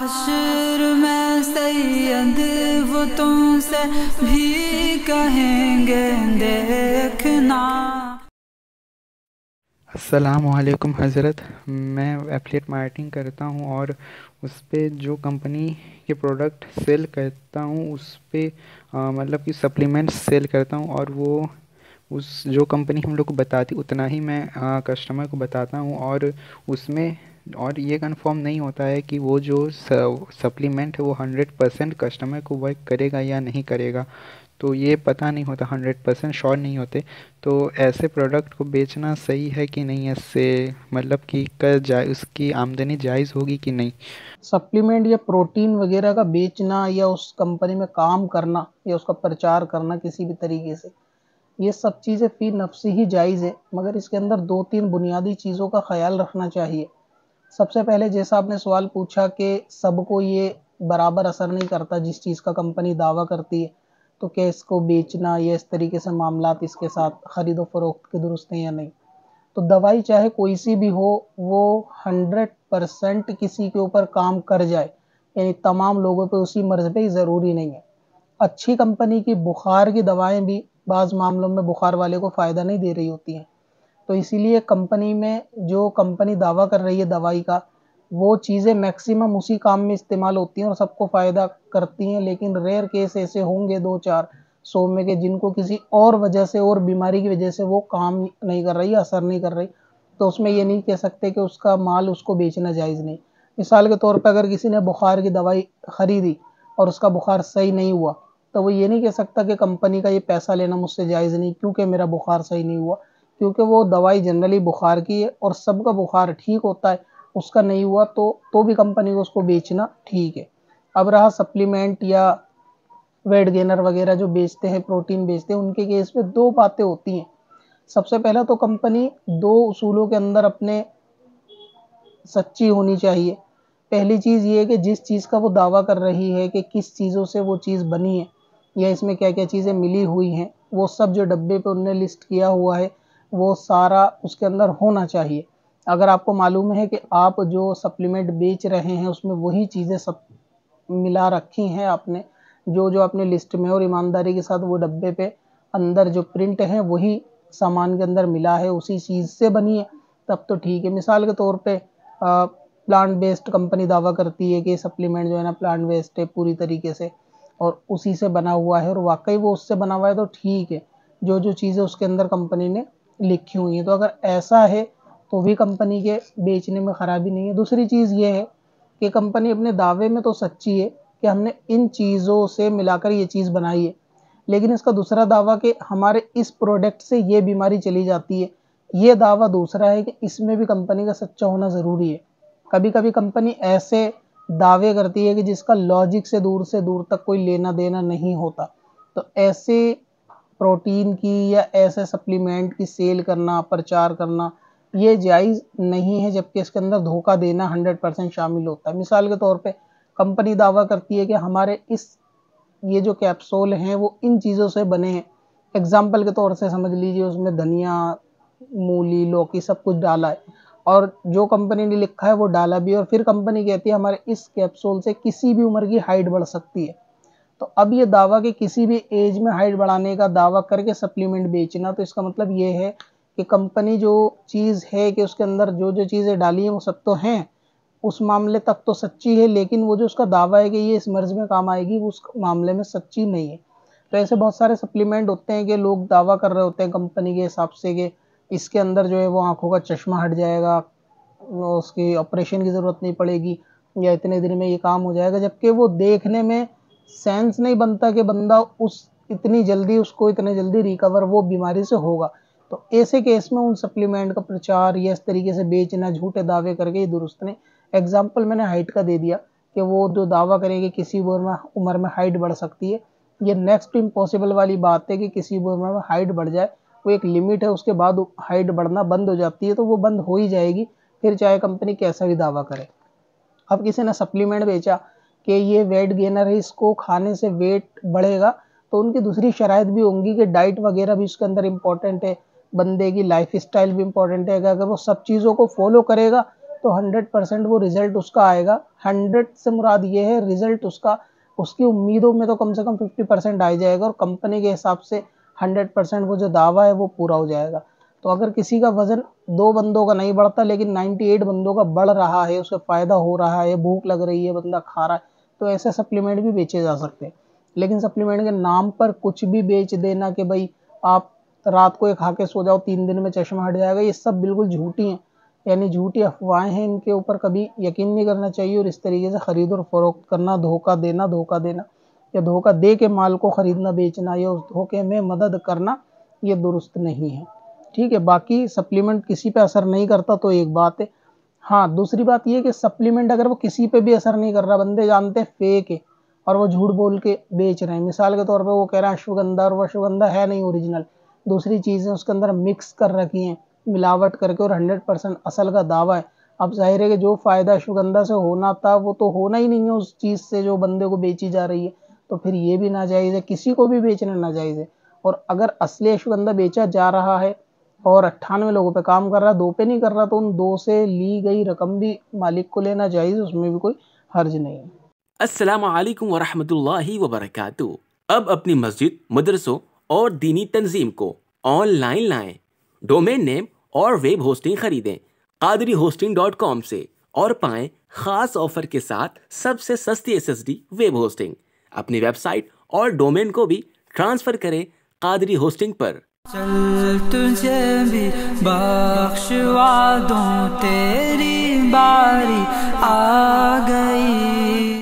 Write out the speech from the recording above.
हश्र में सैयद वो तुमसे भी कहेंगे देखना। अस्सलामुअलैकुम हज़रत। मैं एफिलिएट मार्केटिंग करता हूँ और उस पे जो कंपनी के प्रोडक्ट सेल करता हूँ उस पे मतलब कि सप्लीमेंट्स सेल करता हूँ और वो उस जो कंपनी हम लोग को बताती उतना ही मैं कस्टमर को बताता हूँ और उसमें और ये कंफर्म नहीं होता है कि वो जो सप्लीमेंट है वो 100% कस्टमर को वर्क करेगा या नहीं करेगा। तो ये पता नहीं होता, 100% श्योर नहीं होते। तो ऐसे प्रोडक्ट को बेचना सही है कि नहीं, इससे मतलब कि कर जाए उसकी आमदनी जायज़ होगी कि नहीं। सप्लीमेंट या प्रोटीन वगैरह का बेचना या उस कंपनी में काम करना या उसका प्रचार करना किसी भी तरीके से, ये सब चीज़ें फी नफ्सी ही जायज़ है, मगर इसके अंदर 2-3 बुनियादी चीज़ों का ख्याल रखना चाहिए। सबसे पहले जैसा आपने सवाल पूछा कि सबको ये बराबर असर नहीं करता जिस चीज़ का कंपनी दावा करती है, तो क्या इसको बेचना या इस तरीके से मामलात इसके साथ खरीदो फरोख्त के दुरुस्त हैं या नहीं। तो दवाई चाहे कोई सी भी हो, वो 100% किसी के ऊपर काम कर जाए, यानी तमाम लोगों पे उसी मर्ज पे ज़रूरी नहीं है। अच्छी कंपनी की बुखार की दवाएं भी बाज़ मामलों में बुखार वाले को फ़ायदा नहीं दे रही होती हैं। तो इसीलिए कंपनी में जो कंपनी दावा कर रही है दवाई का, वो चीज़ें मैक्सिमम उसी काम में इस्तेमाल होती हैं और सबको फ़ायदा करती हैं, लेकिन रेयर केस ऐसे होंगे 2-4 100 में के जिनको किसी और वजह से और बीमारी की वजह से वो काम नहीं कर रही, असर नहीं कर रही। तो उसमें ये नहीं कह सकते कि उसका माल उसको बेचना जायज़ नहीं। मिसाल के तौर पर अगर किसी ने बुखार की दवाई खरीदी और उसका बुखार सही नहीं हुआ, तो वो ये नहीं कह सकता कि कंपनी का ये पैसा लेना मुझसे जायज़ नहीं क्योंकि मेरा बुखार सही नहीं हुआ, क्योंकि वो दवाई जनरली बुखार की है और सबका बुखार ठीक होता है, उसका नहीं हुआ तो भी कंपनी को उसको बेचना ठीक है। अब रहा सप्लीमेंट या वेट गेनर वगैरह जो बेचते हैं, प्रोटीन बेचते हैं, उनके केस में 2 बातें होती हैं। सबसे पहला तो कंपनी 2 उसूलों के अंदर अपने सच्ची होनी चाहिए। पहली चीज़ ये है कि जिस चीज़ का वो दावा कर रही है कि किस चीज़ों से वो चीज़ बनी है या इसमें क्या-क्या चीज़ें मिली हुई हैं, वो सब जो डब्बे पे उन्होंने लिस्ट किया हुआ है, वो सारा उसके अंदर होना चाहिए। अगर आपको मालूम है कि आप जो सप्लीमेंट बेच रहे हैं उसमें वही चीज़ें सब मिला रखी हैं आपने, जो-जो आपने लिस्ट में और ईमानदारी के साथ वो डब्बे पे अंदर जो प्रिंट है वही सामान के अंदर मिला है, उसी चीज़ से बनी है, तब तो ठीक है। मिसाल के तौर पे प्लांट बेस्ड कंपनी दावा करती है कि सप्लीमेंट जो है ना प्लांट बेस्ड है पूरी तरीके से और उसी से बना हुआ है और वाकई वो उससे बना हुआ है, तो ठीक है, जो जो चीज़ें उसके अंदर कंपनी ने लिखी हुई हैं। तो अगर ऐसा है तो भी कंपनी के बेचने में ख़राबी नहीं है। दूसरी चीज़ ये है कि कंपनी अपने दावे में तो सच्ची है कि हमने इन चीज़ों से मिलाकर ये चीज़ बनाई है, लेकिन इसका दूसरा दावा कि हमारे इस प्रोडक्ट से ये बीमारी चली जाती है, ये दावा दूसरा है कि इसमें भी कंपनी का सच्चा होना ज़रूरी है। कभी-कभी कंपनी ऐसे दावे करती है कि जिसका लॉजिक से दूर तक कोई लेना-देना नहीं होता। तो ऐसे प्रोटीन की या ऐसे सप्लीमेंट की सेल करना, प्रचार करना, ये जायज़ नहीं है, जबकि इसके अंदर धोखा देना 100% शामिल होता है। मिसाल के तौर पे कंपनी दावा करती है कि हमारे ये जो कैप्सूल हैं वो इन चीज़ों से बने हैं। एग्ज़ाम्पल के तौर से समझ लीजिए उसमें धनिया, मूली, लौकी सब कुछ डाला है और जो कंपनी ने लिखा है वो डाला भी है और फिर कंपनी कहती है हमारे इस कैप्सूल से किसी भी उम्र की हाइट बढ़ सकती है। तो अब ये दावा कि किसी भी एज में हाइट बढ़ाने का दावा करके सप्लीमेंट बेचना, तो इसका मतलब ये है कि कंपनी जो चीज़ है कि उसके अंदर जो-जो चीज़ें डाली हैं वो सब तो हैं, उस मामले तक तो सच्ची है, लेकिन वो जो उसका दावा है कि ये इस मर्ज़ में काम आएगी, वो उस मामले में सच्ची नहीं है। तो ऐसे बहुत सारे सप्लीमेंट होते हैं कि लोग दावा कर रहे होते हैं कंपनी के हिसाब से कि इसके अंदर जो है वो आँखों का चश्मा हट जाएगा, उसकी ऑपरेशन की ज़रूरत नहीं पड़ेगी या इतने दिन में ये काम हो जाएगा, जबकि वो देखने में सेंस नहीं बनता कि बंदा उस इतने जल्दी रिकवर वो बीमारी से होगा। तो ऐसे केस में उन सप्लीमेंट का प्रचार या इस तरीके से बेचना झूठे दावे करके ये दुरुस्त नहीं। एग्ज़ाम्पल मैंने हाइट का दे दिया कि वो जो दावा करें कि किसी भी उम्र में हाइट बढ़ सकती है, ये नेक्स्ट टू इम्पॉसिबल वाली बात है कि किसी भी उम्र में हाइट बढ़ जाए। वो एक लिमिट है, उसके बाद हाइट बढ़ना बंद हो जाती है, तो वो बंद हो ही जाएगी, फिर चाहे कंपनी कैसा भी दावा करे। अब किसी ने सप्लीमेंट बेचा कि ये वेट गेनर है, इसको खाने से वेट बढ़ेगा, तो उनकी दूसरी शराइत भी होंगी कि डाइट वगैरह भी उसके अंदर इम्पोर्टेंट है, बंदे की लाइफ स्टाइल भी इम्पोर्टेंट है। अगर वो सब चीज़ों को फॉलो करेगा तो 100% वो रिजल्ट उसका आएगा। 100 से मुराद ये है रिजल्ट उसका, उसकी उम्मीदों में तो कम से कम 50% आ जाएगा और कंपनी के हिसाब से 100% वो जो दावा है वो पूरा हो जाएगा। तो अगर किसी का वजन 2 बंदों का नहीं बढ़ता लेकिन 98 बंदों का बढ़ रहा है, उसका फायदा हो रहा है, भूख लग रही है, बंदा खा रहा है, तो ऐसे सप्लीमेंट भी बेचे जा सकते हैं। लेकिन सप्लीमेंट के नाम पर कुछ भी बेच देना कि भाई आप रात को ये खा के सो जाओ 3 दिन में चश्मा हट जाएगा, ये सब बिल्कुल झूठी हैं, यानी झूठी अफवाहें हैं। इनके ऊपर कभी यकीन नहीं करना चाहिए और इस तरीके से खरीद और फरोख्त करना, धोखा देना या धोखा दे के माल को खरीदना बेचना या उस धोखे में मदद करना, ये दुरुस्त नहीं है। ठीक है, बाकी सप्लीमेंट किसी पे असर नहीं करता तो एक बात है। हाँ, दूसरी बात ये कि सप्लीमेंट अगर वो किसी पे भी असर नहीं कर रहा, बंदे जानते हैं फेक है और वो झूठ बोल के बेच रहे हैं, मिसाल के तौर पे वो कह रहा है अश्वगंधा और वो अश्वगंधा है नहीं ओरिजिनल, दूसरी चीज़ें उसके अंदर मिक्स कर रखी हैं मिलावट करके और 100% असल का दावा है। अब जाहिर है कि जो फ़ायदा अश्वगंधा से होना था वो तो होना ही नहीं है उस चीज़ से जो बंदे को बेची जा रही है, तो फिर ये भी नाजायज़ है, किसी को भी बेचना नाजायज़ है। और अगर असली अश्वगंधा बेचा जा रहा है और 98 लोगों पे काम कर रहा है, 2 पे नहीं कर रहा, तो उन 2 से ली गई रकम भी मालिक को लेना जायज़, उसमें भी कोई हर्ज नहीं है। अस्सलामु अलैकुम वरहमतुल्लाहि वबरकातुहू। अब अपनी मस्जिद, मदरसों और दीनी तंजीम को ऑनलाइन लाएं। डोमेन नेम और वेब होस्टिंग खरीदें qadriHosting.com से और पाएं खास ऑफर के साथ सबसे सस्ती SSD वेब होस्टिंग। अपनी वेबसाइट और डोमेन को भी ट्रांसफर करें कादरी होस्टिंग पर। चल तुझे भी बख्शवा दूं, तेरी बारी आ गई।